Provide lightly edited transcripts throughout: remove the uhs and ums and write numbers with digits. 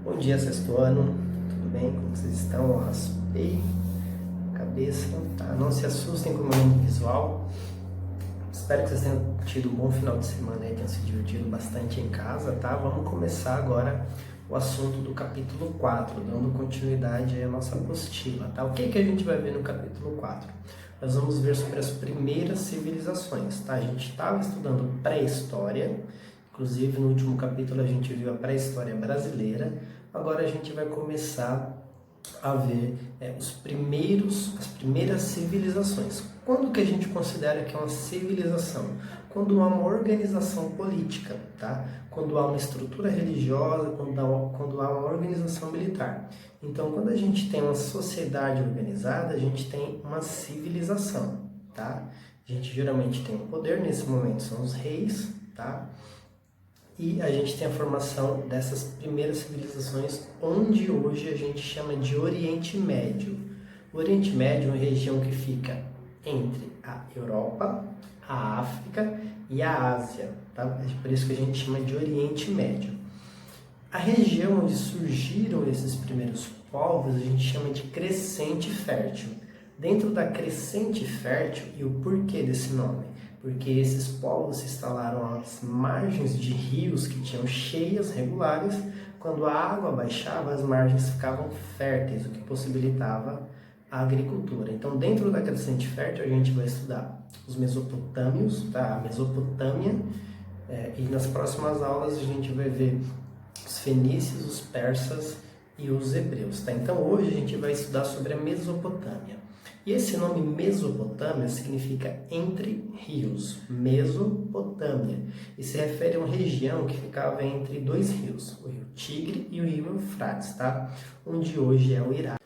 Bom dia, sexto ano, tudo bem? Como vocês estão? Eu raspei a cabeça, tá? Não se assustem com o meu nome visual. Espero que vocês tenham tido um bom final de semana aí, tenham se divertido bastante em casa, tá? Vamos começar agora o assunto do capítulo 4, dando continuidade aí à nossa apostila, tá? O que a gente vai ver no capítulo 4? Nós vamos ver sobre as primeiras civilizações, tá? A gente estava estudando pré-história, inclusive no último capítulo a gente viu a pré-história brasileira. Agora a gente vai começar a ver as primeiras civilizações. Quando que a gente considera que é uma civilização? Quando há uma organização política, tá? Quando há uma estrutura religiosa, quando há uma organização militar. Então, quando a gente tem uma sociedade organizada, a gente tem uma civilização, tá? A gente geralmente tem o poder, nesse momento são os reis, tá? E a gente tem a formação dessas primeiras civilizações, onde hoje a gente chama de Oriente Médio. O Oriente Médio é uma região que fica entre a Europa, a África e a Ásia, tá? É por isso que a gente chama de Oriente Médio. A região onde surgiram esses primeiros povos a gente chama de Crescente Fértil. Dentro da Crescente Fértil, e o porquê desse nome? Porque esses povos se instalaram às margens de rios que tinham cheias regulares. Quando a água baixava, as margens ficavam férteis, o que possibilitava a agricultura. Então, dentro da Crescente Fértil, a gente vai estudar os mesopotâmios, tá? A Mesopotâmia, e nas próximas aulas a gente vai ver os fenícios, os persas e os hebreus, tá? Então, hoje a gente vai estudar sobre a Mesopotâmia. E esse nome Mesopotâmia significa entre rios, Mesopotâmia, e se refere a uma região que ficava entre dois rios, o rio Tigre e o rio Eufrates, tá? Onde hoje é o Iraque.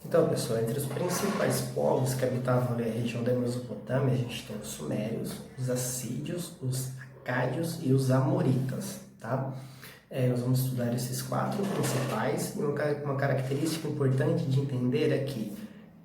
Então, pessoal, entre os principais povos que habitavam ali a região da Mesopotâmia, a gente tem os sumérios, os assírios, os acádios e os amoritas, tá? Nós vamos estudar esses quatro principais, e uma característica importante de entender é que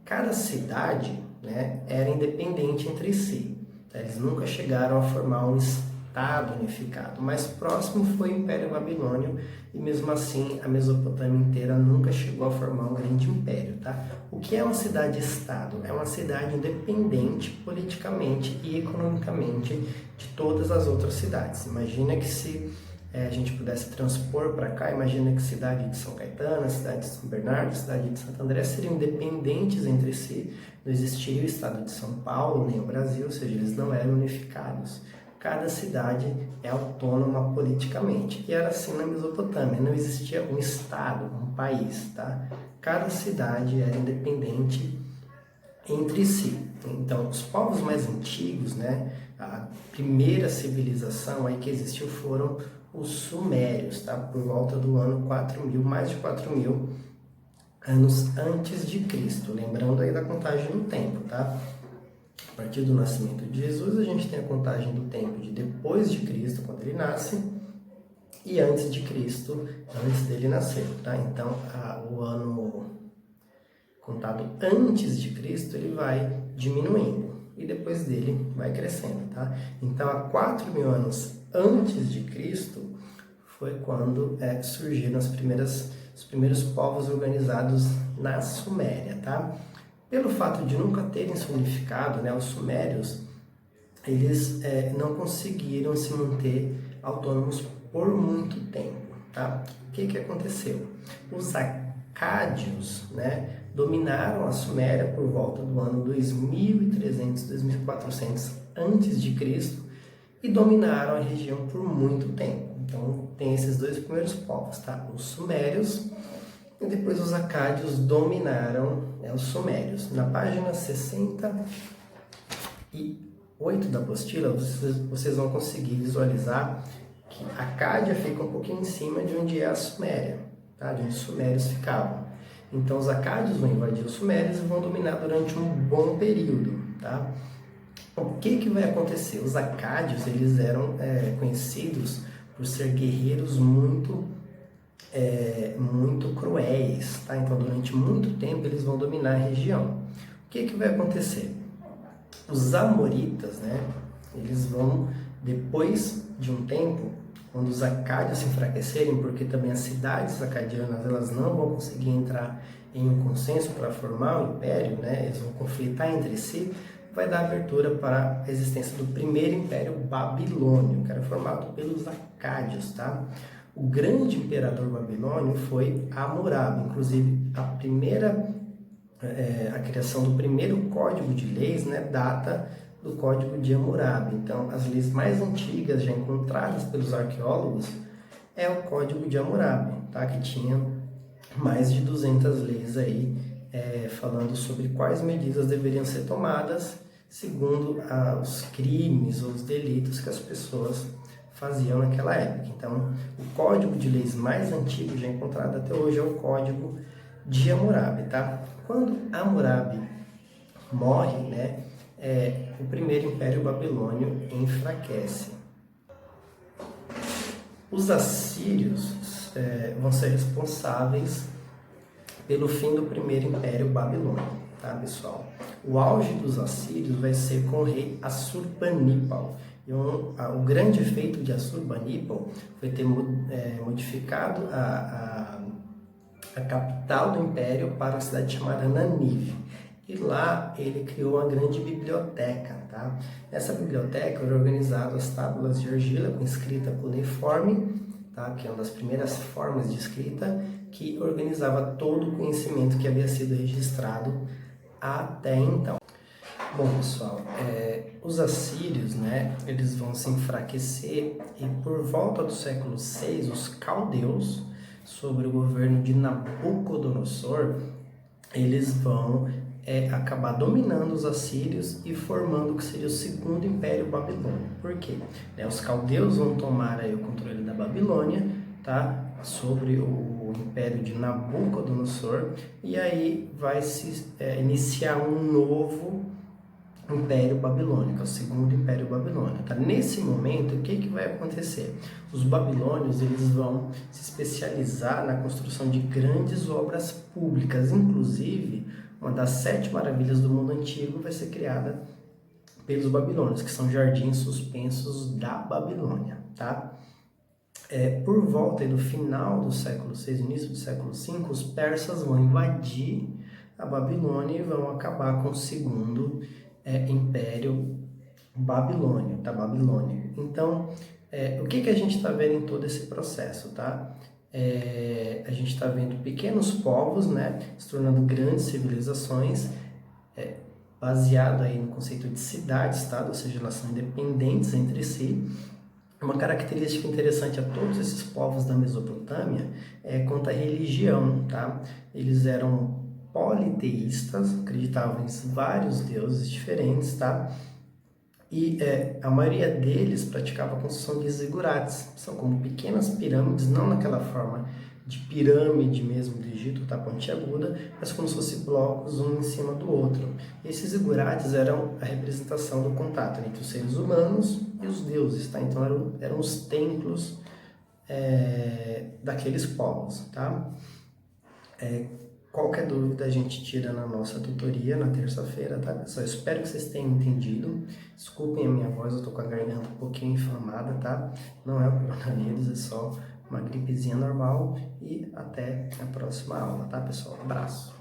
cada cidade, né, era independente entre si. Eles nunca chegaram a formar um estado unificado. O mais próximo foi o Império Babilônio, e mesmo assim a Mesopotâmia inteira nunca chegou a formar um grande império, tá? O que é uma cidade-estado? É uma cidade independente politicamente e economicamente de todas as outras cidades. Imagina que se a gente pudesse transpor para cá, imagina que cidade de São Caetano, cidade de São Bernardo, cidade de Santo André seriam independentes entre si, não existiria o estado de São Paulo, nem o Brasil, ou seja, eles não eram unificados. Cada cidade é autônoma politicamente, e era assim na Mesopotâmia, não existia um estado, um país, tá? Cada cidade era independente entre si. Então, os povos mais antigos, né, a primeira civilização aí que existiu foram os sumérios, tá? Por volta do ano 4000, mais de 4000 anos antes de Cristo. Lembrando aí da contagem do tempo, tá? A partir do nascimento de Jesus, a gente tem a contagem do tempo de depois de Cristo, quando ele nasce, e antes de Cristo, antes dele nascer, tá? Então, o ano contado antes de Cristo, ele vai diminuindo, e depois dele vai crescendo, tá? Então, há 4000 anos antes de Cristo foi quando surgiram os primeiros povos organizados na Suméria, tá? Pelo fato de nunca terem se unificado, né, os sumérios, eles não conseguiram se manter autônomos por muito tempo, tá? O que aconteceu? Os acádios, né, dominaram a Suméria por volta do ano 2300, 2400 antes de Cristo, e dominaram a região por muito tempo. Então, tem esses dois primeiros povos, tá? Os sumérios, e depois os acádios dominaram os sumérios. Na página 68 da apostila, vocês vão conseguir visualizar que a Acádia fica um pouquinho em cima de onde é a Suméria, tá? De onde os sumérios ficavam. Então, os acádios vão invadir os sumérios e vão dominar durante um bom período, tá? O que vai acontecer? Os acádios, eles eram conhecidos por ser guerreiros muito cruéis, tá? Então, durante muito tempo, eles vão dominar a região. O que vai acontecer? Os amoritas, né? Eles vão, depois de um tempo, quando os acádios se enfraquecerem, porque também as cidades acadianas elas não vão conseguir entrar em um consenso para formar o império, né? Eles vão conflitar entre si, vai dar abertura para a existência do primeiro império babilônio, que era formado pelos acádios, tá? O grande imperador babilônio foi Hammurabi, inclusive a criação do primeiro código de leis, né, data do Código de Hammurabi. Então, as leis mais antigas já encontradas pelos arqueólogos é o Código de Hammurabi, tá? Que tinha mais de 200 leis aí, falando sobre quais medidas deveriam ser tomadas segundo os crimes ou os delitos que as pessoas faziam naquela época. Então, o Código de Leis mais antigo já encontrado até hoje é o Código de Hammurabi, tá? Quando Hammurabi morre, né, o primeiro Império Babilônio enfraquece. Os assírios vão ser responsáveis pelo fim do primeiro Império Babilônio, tá, pessoal? O auge dos assírios vai ser com o rei Assurbanipal. E o grande efeito de Assurbanipal foi ter modificado a capital do império para a cidade chamada Nanive. E lá ele criou uma grande biblioteca, tá? Nessa biblioteca foram organizadas as tábuas de argila com escrita cuneiforme, tá? Que é uma das primeiras formas de escrita, que organizava todo o conhecimento que havia sido registrado até então. Bom, pessoal, os assírios, né, eles vão se enfraquecer e por volta do século VI, os caldeus, sobre o governo de Nabucodonosor, eles vão acabar dominando os assírios e formando o que seria o segundo Império Babilônio. Por quê? Os caldeus vão tomar aí o controle da Babilônia, tá? Sobre o Império de Nabucodonosor, e aí vai se iniciar um novo Império Babilônico, o segundo Império Babilônico. Tá? Nesse momento, o que vai acontecer? Os babilônios eles vão se especializar na construção de grandes obras públicas, inclusive uma das 7 maravilhas do mundo antigo vai ser criada pelos babilônios, que são jardins suspensos da Babilônia. Tá? Por volta do final do século VI, início do século V, os persas vão invadir a Babilônia e vão acabar com o segundo Império Babilônio, tá? Babilônico. Então, o que a gente está vendo em todo esse processo, tá? A gente está vendo pequenos povos, né, se tornando grandes civilizações, baseado aí no conceito de cidade-estado, ou seja, elas são independentes entre si. Uma característica interessante a todos esses povos da Mesopotâmia é quanto à religião, tá? Eles eram politeístas, acreditavam em vários deuses diferentes, tá? E a maioria deles praticava a construção de zigurates, são como pequenas pirâmides, não naquela forma de pirâmide mesmo do Egito, tá, pontiaguda, mas como se fossem blocos um em cima do outro. E esses zigurates eram a representação do contato entre os seres humanos e os deuses, tá? Então eram os templos daqueles povos, tá? Qualquer dúvida a gente tira na nossa tutoria na terça-feira, tá, pessoal? Espero que vocês tenham entendido. Desculpem a minha voz, eu tô com a garganta um pouquinho inflamada, tá? Não é o coronavírus, é só uma gripezinha normal. E até a próxima aula, tá, pessoal? Abraço!